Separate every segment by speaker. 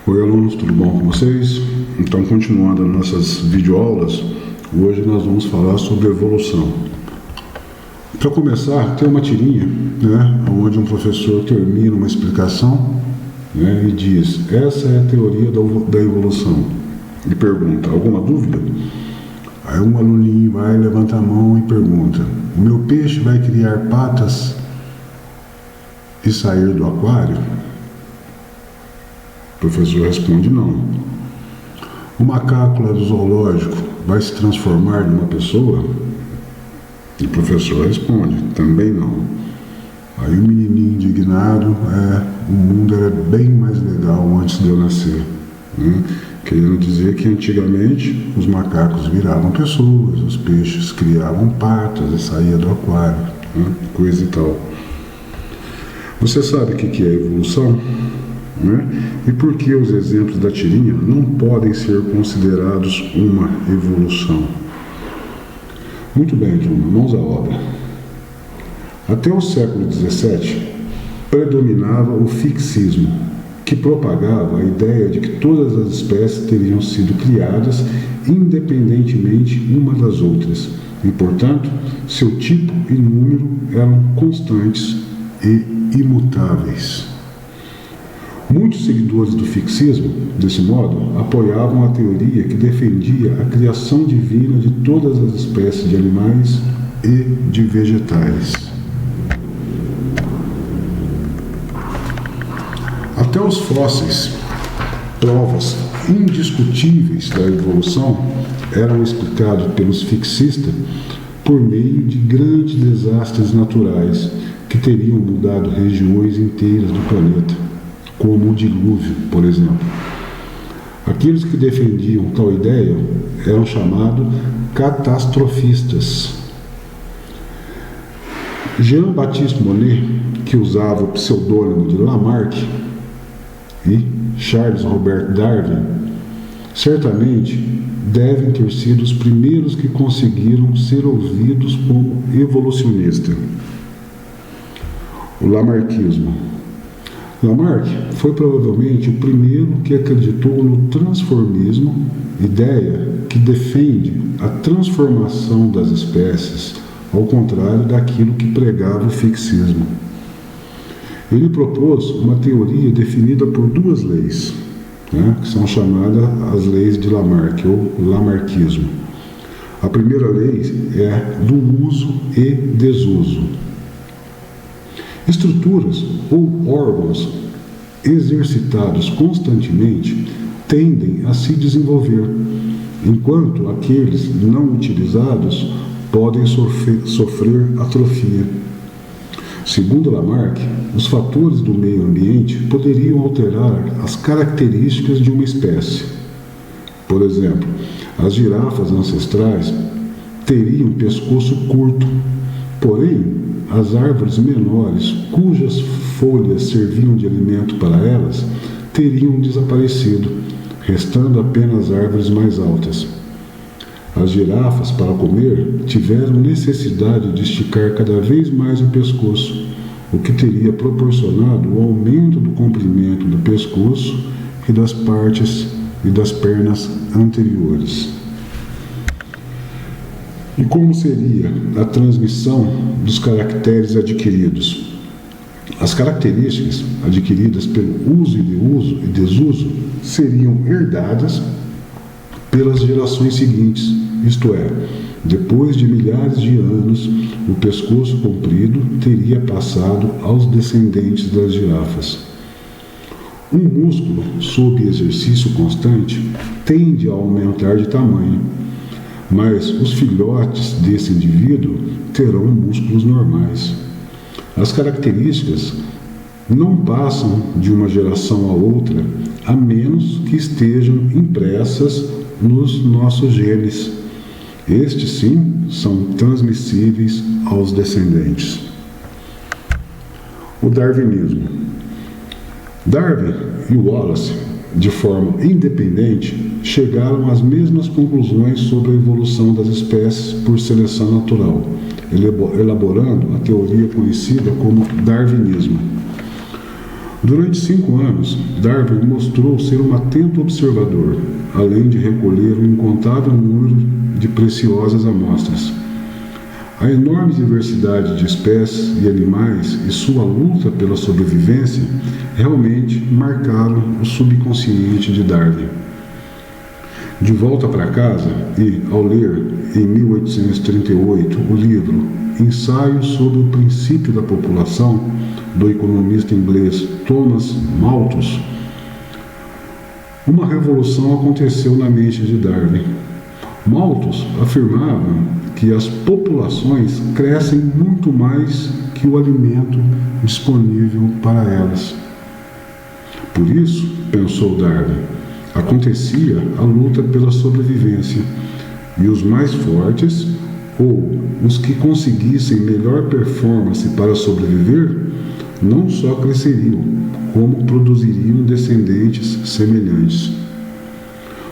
Speaker 1: Oi alunos, tudo bom com vocês? Então, continuando as nossas videoaulas, hoje nós vamos falar sobre evolução. Para começar, tem uma tirinha, onde um professor termina uma explicação, e diz: essa é a teoria da evolução. E pergunta: alguma dúvida? Aí um aluninho vai, levanta a mão e pergunta: o meu peixe vai criar patas e sair do aquário? O professor responde: não. O macaco lá do zoológico vai se transformar numa pessoa? E o professor responde: também não. Aí o menininho indignado: o mundo era bem mais legal antes de eu nascer. Querendo dizer que antigamente os macacos viravam pessoas, os peixes criavam patas e saíam do aquário, coisa e tal. Você sabe o que é evolução? E por que os exemplos da tirinha não podem ser considerados uma evolução? Muito bem, turma, mãos à obra. Até o século XVII, predominava o fixismo, que propagava a ideia de que todas as espécies teriam sido criadas independentemente uma das outras, e, portanto, seu tipo e número eram constantes e imutáveis. Muitos seguidores do fixismo, desse modo, apoiavam a teoria que defendia a criação divina de todas as espécies de animais e de vegetais. Até os fósseis, provas indiscutíveis da evolução, eram explicados pelos fixistas por meio de grandes desastres naturais que teriam mudado regiões inteiras do planeta, como o dilúvio, por exemplo. Aqueles que defendiam tal ideia eram chamados catastrofistas. Jean-Baptiste Monnet, que usava o pseudônimo de Lamarck, e Charles Robert Darwin, certamente devem ter sido os primeiros que conseguiram ser ouvidos como evolucionista. O Lamarckismo. Lamarck foi provavelmente o primeiro que acreditou no transformismo, ideia que defende a transformação das espécies, ao contrário daquilo que pregava o fixismo. Ele propôs uma teoria definida por duas leis, que são chamadas as leis de Lamarck, ou Lamarckismo. A primeira lei é do uso e desuso. Estruturas ou órgãos exercitados constantemente tendem a se desenvolver, enquanto aqueles não utilizados podem sofrer atrofia. Segundo Lamarck, os fatores do meio ambiente poderiam alterar as características de uma espécie. Por exemplo, as girafas ancestrais teriam pescoço curto, porém, as árvores menores, cujas folhas serviam de alimento para elas, teriam desaparecido, restando apenas árvores mais altas. As girafas, para comer, tiveram necessidade de esticar cada vez mais o pescoço, o que teria proporcionado o aumento do comprimento do pescoço e das partes e das pernas anteriores. E como seria a transmissão dos caracteres adquiridos? As características adquiridas pelo uso e desuso seriam herdadas pelas gerações seguintes, isto é, depois de milhares de anos, o pescoço comprido teria passado aos descendentes das girafas. Um músculo, sob exercício constante, tende a aumentar de tamanho, mas os filhotes desse indivíduo terão músculos normais. As características não passam de uma geração a outra, a menos que estejam impressas nos nossos genes. Estes, sim, são transmissíveis aos descendentes. O darwinismo. Darwin e Wallace, de forma independente, chegaram às mesmas conclusões sobre a evolução das espécies por seleção natural, elaborando a teoria conhecida como darwinismo. Durante 5 anos, Darwin mostrou ser um atento observador, além de recolher um incontável número de preciosas amostras. A enorme diversidade de espécies e animais e sua luta pela sobrevivência realmente marcaram o subconsciente de Darwin. De volta para casa e, ao ler em 1838 o livro Ensaio sobre o Princípio da População, do economista inglês Thomas Malthus, uma revolução aconteceu na mente de Darwin. Malthus afirmava que as populações crescem muito mais que o alimento disponível para elas. Por isso, pensou Darwin, acontecia a luta pela sobrevivência, e os mais fortes, ou os que conseguissem melhor performance para sobreviver, não só cresceriam, como produziriam descendentes semelhantes.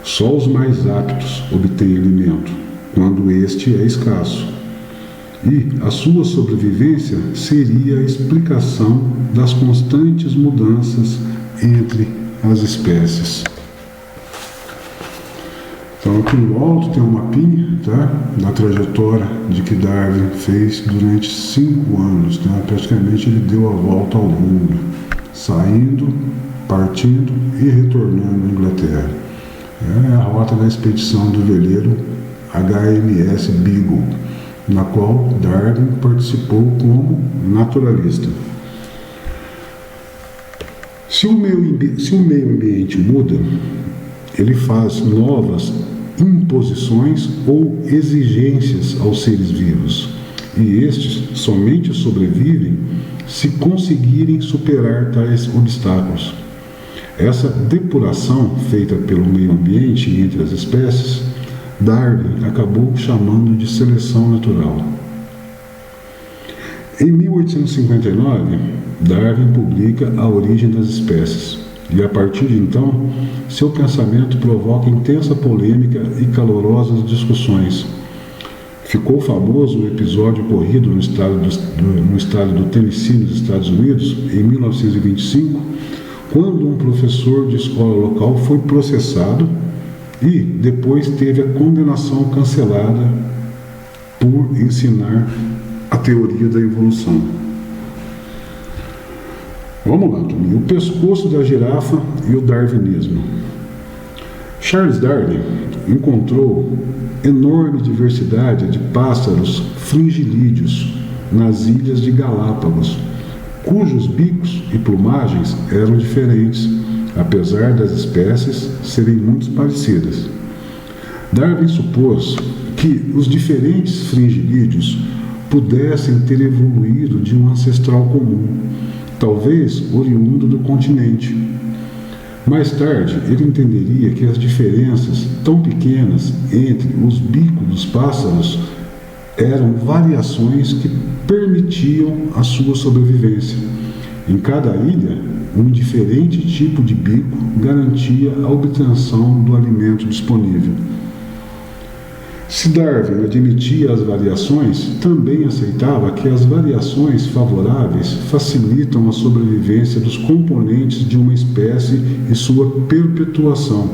Speaker 1: Só os mais aptos obtêm alimento, quando este é escasso. E a sua sobrevivência seria a explicação das constantes mudanças entre as espécies. Então aqui no alto tem um mapinha, tá? Da trajetória de que Darwin fez durante 5 anos, tá? Praticamente ele deu a volta ao mundo, saindo, partindo e retornando à Inglaterra. É a rota da expedição do veleiro HMS Beagle, na qual Darwin participou como naturalista. Se o meio ambiente muda, ele faz novas imposições ou exigências aos seres vivos, e estes somente sobrevivem se conseguirem superar tais obstáculos. Essa depuração feita pelo meio ambiente entre as espécies, Darwin acabou chamando de seleção natural. Em 1859, Darwin publica A Origem das Espécies, e a partir de então, seu pensamento provoca intensa polêmica e calorosas discussões. Ficou famoso o episódio ocorrido no estado do Tennessee, nos Estados Unidos, em 1925, quando um professor de escola local foi processado e depois teve a condenação cancelada por ensinar a teoria da evolução. Vamos lá, Toninho. O pescoço da girafa e o darwinismo. Charles Darwin encontrou enorme diversidade de pássaros fringilídeos nas ilhas de Galápagos, cujos bicos e plumagens eram diferentes, apesar das espécies serem muito parecidas. Darwin supôs que os diferentes fringilídeos pudessem ter evoluído de um ancestral comum, talvez oriundo do continente. Mais tarde, ele entenderia que as diferenças tão pequenas entre os bicos dos pássaros eram variações que permitiam a sua sobrevivência. Em cada ilha, um diferente tipo de bico garantia a obtenção do alimento disponível. Se Darwin admitia as variações, também aceitava que as variações favoráveis facilitam a sobrevivência dos componentes de uma espécie e sua perpetuação,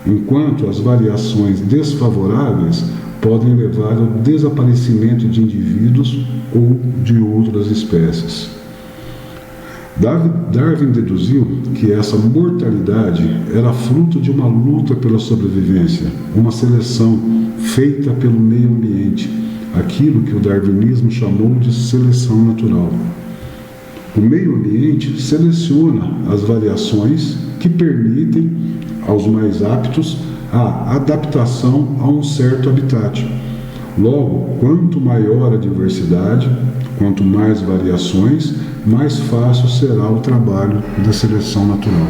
Speaker 1: enquanto as variações desfavoráveis podem levar ao desaparecimento de indivíduos ou de outras espécies. Darwin deduziu que essa mortalidade era fruto de uma luta pela sobrevivência, uma seleção feita pelo meio ambiente, aquilo que o darwinismo chamou de seleção natural. O meio ambiente seleciona as variações que permitem aos mais aptos a adaptação a um certo habitat. Logo, quanto maior a diversidade, quanto mais variações, mais fácil será o trabalho da seleção natural.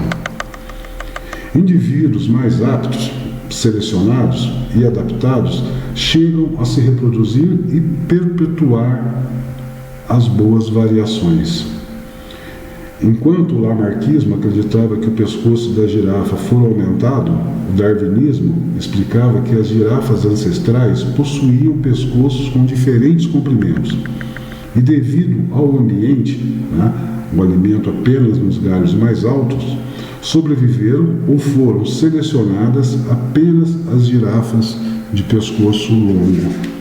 Speaker 1: Indivíduos mais aptos, selecionados e adaptados chegam a se reproduzir e perpetuar as boas variações. Enquanto o lamarckismo acreditava que o pescoço da girafa fora aumentado, o darwinismo explicava que as girafas ancestrais possuíam pescoços com diferentes comprimentos. E devido ao ambiente, o alimento apenas nos galhos mais altos, sobreviveram ou foram selecionadas apenas as girafas de pescoço longo.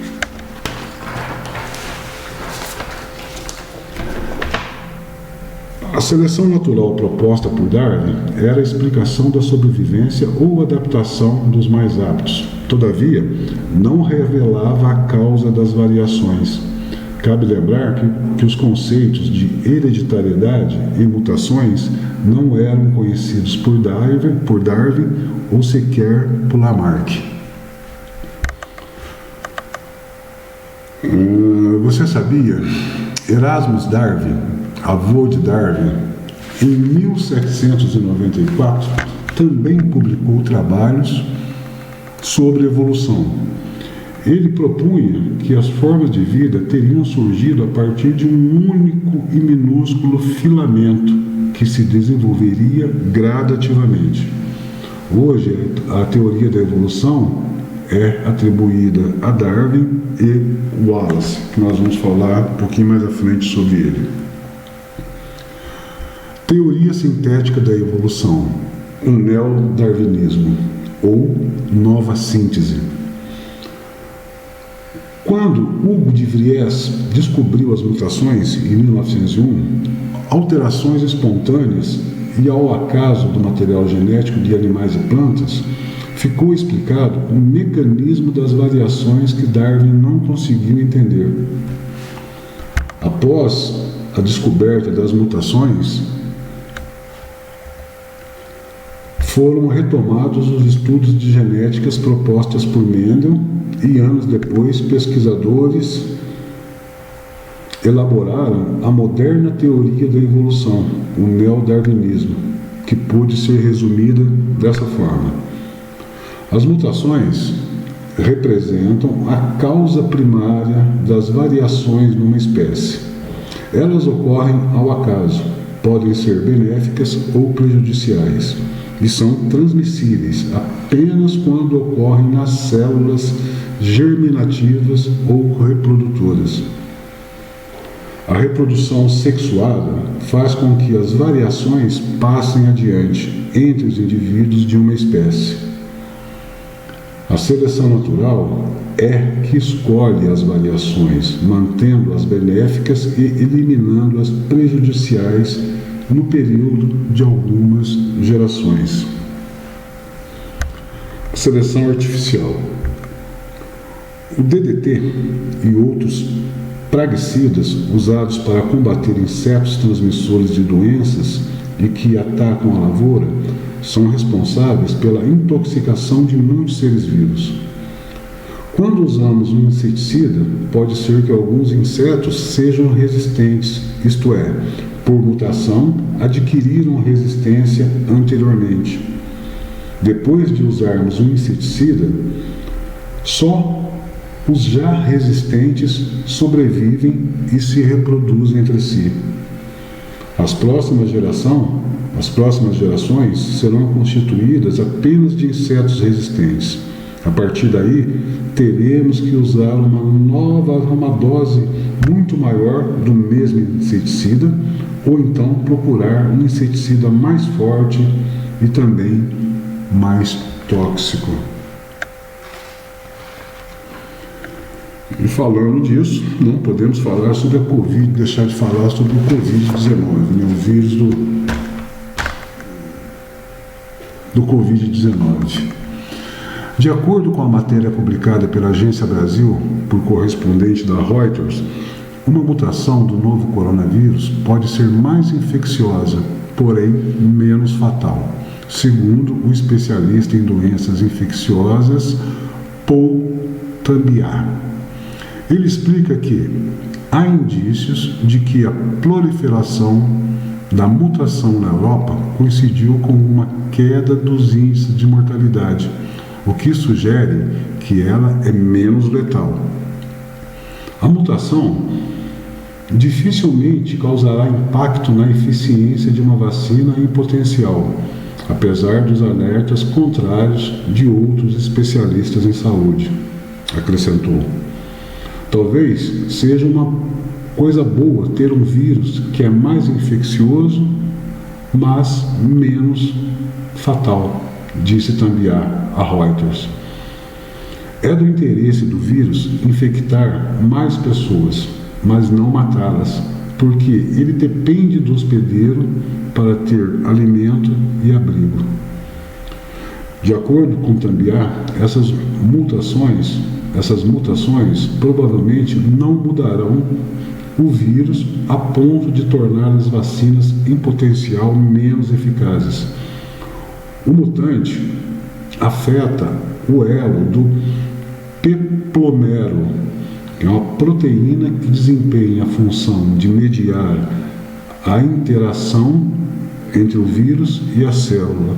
Speaker 1: A seleção natural proposta por Darwin era a explicação da sobrevivência ou adaptação dos mais aptos. Todavia, não revelava a causa das variações. Cabe lembrar que os conceitos de hereditariedade e mutações não eram conhecidos por Darwin ou sequer por Lamarck. Você sabia? Erasmus Darwin, avô de Darwin, em 1794, também publicou trabalhos sobre evolução. Ele propunha que as formas de vida teriam surgido a partir de um único e minúsculo filamento que se desenvolveria gradativamente. Hoje, a teoria da evolução é atribuída a Darwin e Wallace, que nós vamos falar um pouquinho mais à frente sobre ele. Teoria sintética da evolução, o neodarwinismo, ou nova síntese. Quando Hugo de Vries descobriu as mutações, em 1901, alterações espontâneas e ao acaso do material genético de animais e plantas, ficou explicado o mecanismo das variações que Darwin não conseguiu entender. Após a descoberta das mutações, foram retomados os estudos de genéticas propostas por Mendel e anos depois pesquisadores elaboraram a moderna teoria da evolução, o neodarwinismo, que pôde ser resumida dessa forma. As mutações representam a causa primária das variações numa espécie. Elas ocorrem ao acaso, podem ser benéficas ou prejudiciais, e são transmissíveis apenas quando ocorrem nas células germinativas ou reprodutoras. A reprodução sexuada faz com que as variações passem adiante entre os indivíduos de uma espécie. A seleção natural é que escolhe as variações, mantendo as benéficas e eliminando as prejudiciais no período de algumas gerações. Seleção artificial. O DDT e outros praguicidas usados para combater insetos transmissores de doenças e que atacam a lavoura são responsáveis pela intoxicação de muitos seres vivos. Quando usamos um inseticida, pode ser que alguns insetos sejam resistentes, isto é, por mutação, adquiriram resistência anteriormente. Depois de usarmos um inseticida, só os já resistentes sobrevivem e se reproduzem entre si. As próximas gerações serão constituídas apenas de insetos resistentes. A partir daí, teremos que usar uma dose muito maior do mesmo inseticida, ou então procurar um inseticida mais forte e também mais tóxico. E falando disso, não podemos falar sobre a Covid, deixar de falar sobre o Covid-19, o vírus do Covid-19. De acordo com a matéria publicada pela Agência Brasil, por correspondente da Reuters, uma mutação do novo coronavírus pode ser mais infecciosa, porém menos fatal, segundo o especialista em doenças infecciosas Paul Tambiar. Ele explica que há indícios de que a proliferação da mutação na Europa coincidiu com uma queda dos índices de mortalidade, o que sugere que ela é menos letal. A mutação dificilmente causará impacto na eficiência de uma vacina em potencial, apesar dos alertas contrários de outros especialistas em saúde, acrescentou. Talvez seja uma coisa boa ter um vírus que é mais infeccioso, mas menos fatal, disse Tambiar a Reuters. É do interesse do vírus infectar mais pessoas, mas não matá-las, porque ele depende do hospedeiro para ter alimento e abrigo. De acordo com Tambiar, essas mutações provavelmente não mudarão o vírus a ponto de tornar as vacinas em potencial menos eficazes. O mutante afeta o elo do peplomero, que é uma proteína que desempenha a função de mediar a interação entre o vírus e a célula,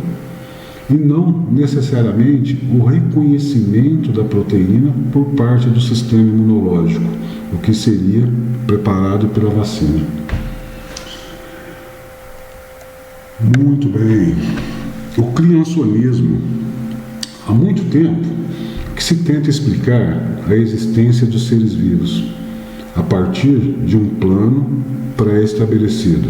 Speaker 1: e não necessariamente o reconhecimento da proteína por parte do sistema imunológico, o que seria preparado pela vacina. Muito bem. O criacionismo. Há muito tempo que se tenta explicar a existência dos seres vivos a partir de um plano pré-estabelecido.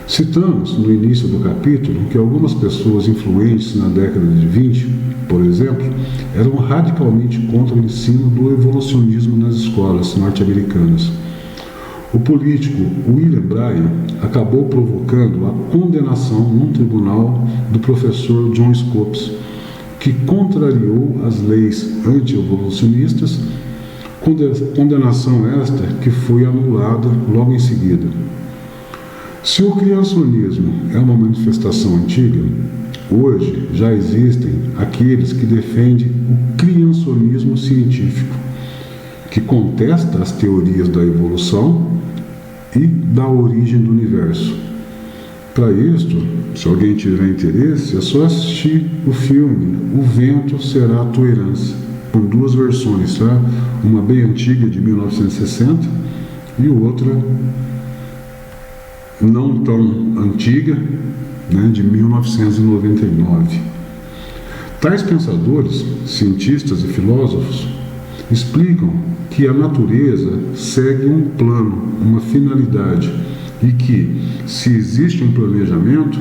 Speaker 1: Citamos no início do capítulo que algumas pessoas influentes na década de 20, por exemplo, eram radicalmente contra o ensino do evolucionismo nas escolas norte-americanas. O político William Bryan acabou provocando a condenação num tribunal do professor John Scopes, que contrariou as leis anti-evolucionistas, condenação esta que foi anulada logo em seguida. Se o criacionismo é uma manifestação antiga, hoje já existem aqueles que defendem o criacionismo científico, que contesta as teorias da evolução e da origem do universo. Para isto, se alguém tiver interesse, é só assistir o filme O Vento Será a Tua Herança, com duas versões, tá? Uma bem antiga, de 1960, e outra não tão antiga, né, de 1999. Tais pensadores, cientistas e filósofos explicam que a natureza segue um plano, uma finalidade, e que, se existe um planejamento,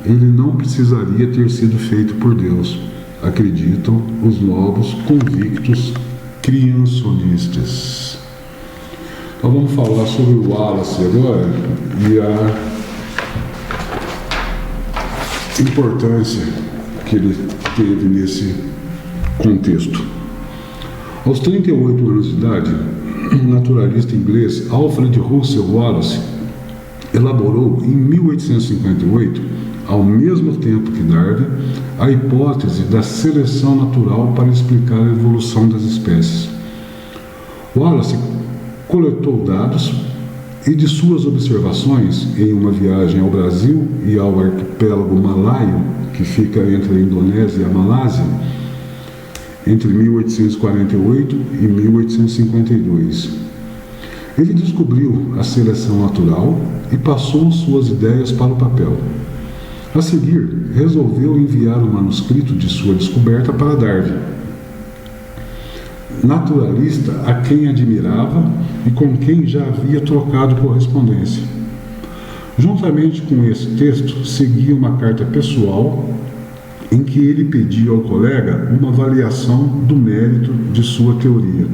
Speaker 1: ele não precisaria ter sido feito por Deus, acreditam os novos convictos criacionistas. Então vamos falar sobre o Wallace agora e a importância que ele teve nesse contexto. Aos 38 anos de idade, o naturalista inglês Alfred Russel Wallace elaborou em 1858, ao mesmo tempo que Darwin, a hipótese da seleção natural para explicar a evolução das espécies. Wallace coletou dados e de suas observações em uma viagem ao Brasil e ao arquipélago malaio, que fica entre a Indonésia e a Malásia, entre 1848 e 1852. Ele descobriu a seleção natural e passou suas ideias para o papel. A seguir, resolveu enviar o manuscrito de sua descoberta para Darwin, naturalista a quem admirava e com quem já havia trocado correspondência. Juntamente com esse texto, seguia uma carta pessoal em que ele pedia ao colega uma avaliação do mérito de sua teoria,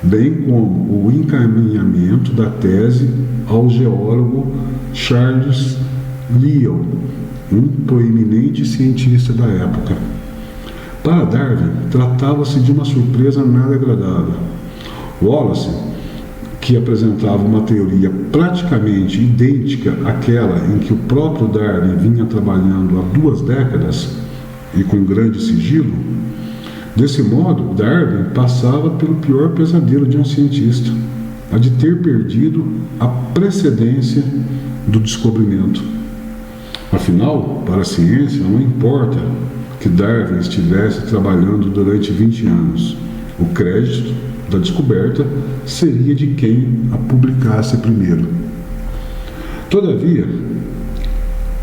Speaker 1: bem como o encaminhamento da tese ao geólogo Charles Lyell, um proeminente cientista da época. Para Darwin, tratava-se de uma surpresa nada agradável. Wallace, que apresentava uma teoria praticamente idêntica àquela em que o próprio Darwin vinha trabalhando há 2 décadas e com grande sigilo, desse modo, Darwin passava pelo pior pesadelo de um cientista, a de ter perdido a precedência do descobrimento. Afinal, para a ciência, não importa que Darwin estivesse trabalhando durante 20 anos. O crédito da descoberta seria de quem a publicasse primeiro. Todavia,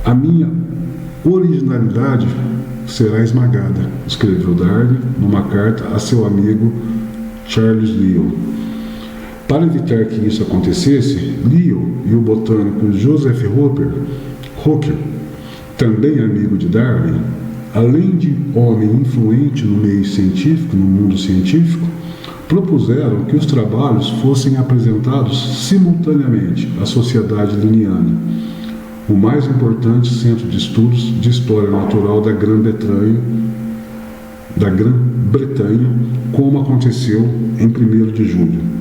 Speaker 1: a minha originalidade será esmagada, escreveu Darwin numa carta a seu amigo Charles Lyell. Para evitar que isso acontecesse, Lyell e o botânico Joseph Hooker, também amigo de Darwin, além de homem influente no meio científico, no mundo científico, propuseram que os trabalhos fossem apresentados simultaneamente à Sociedade Linneana, o mais importante centro de estudos de história natural da Grã-Bretanha, como aconteceu em 1º de julho.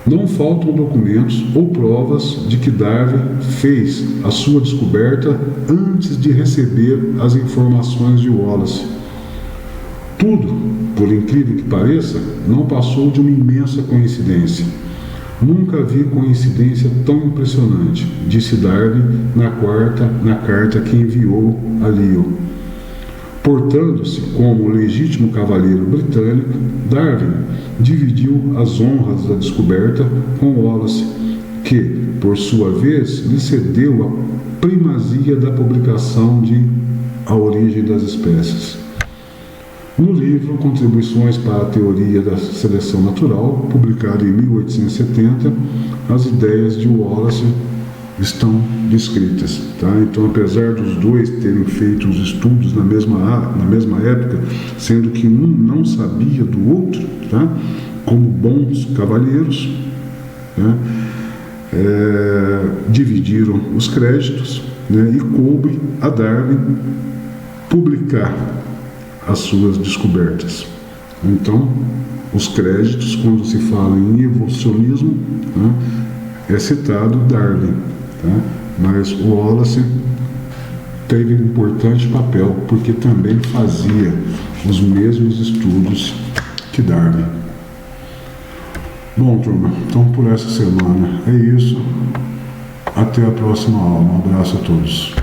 Speaker 1: Não faltam documentos ou provas de que Darwin fez a sua descoberta antes de receber as informações de Wallace. Tudo, por incrível que pareça, não passou de uma imensa coincidência. Nunca vi coincidência tão impressionante, disse Darwin na carta que enviou a Lyell. Portando-se como legítimo cavaleiro britânico, Darwin dividiu as honras da descoberta com Wallace, que, por sua vez, lhe cedeu a primazia da publicação de A Origem das Espécies. No livro Contribuições para a Teoria da Seleção Natural, publicado em 1870, as ideias de Wallace estão descritas. Tá? Então, apesar dos dois terem feito os estudos na mesma época, sendo que um não sabia do outro, tá? Como bons cavalheiros, né? Dividiram os créditos, né? E coube a Darwin publicar as suas descobertas. Então, os créditos, quando se fala em evolucionismo, né, é citado Darwin, tá? Mas o Wallace teve um importante papel porque também fazia os mesmos estudos que Darwin. Bom, turma, então por essa semana é isso. Até a próxima aula. Um abraço a todos.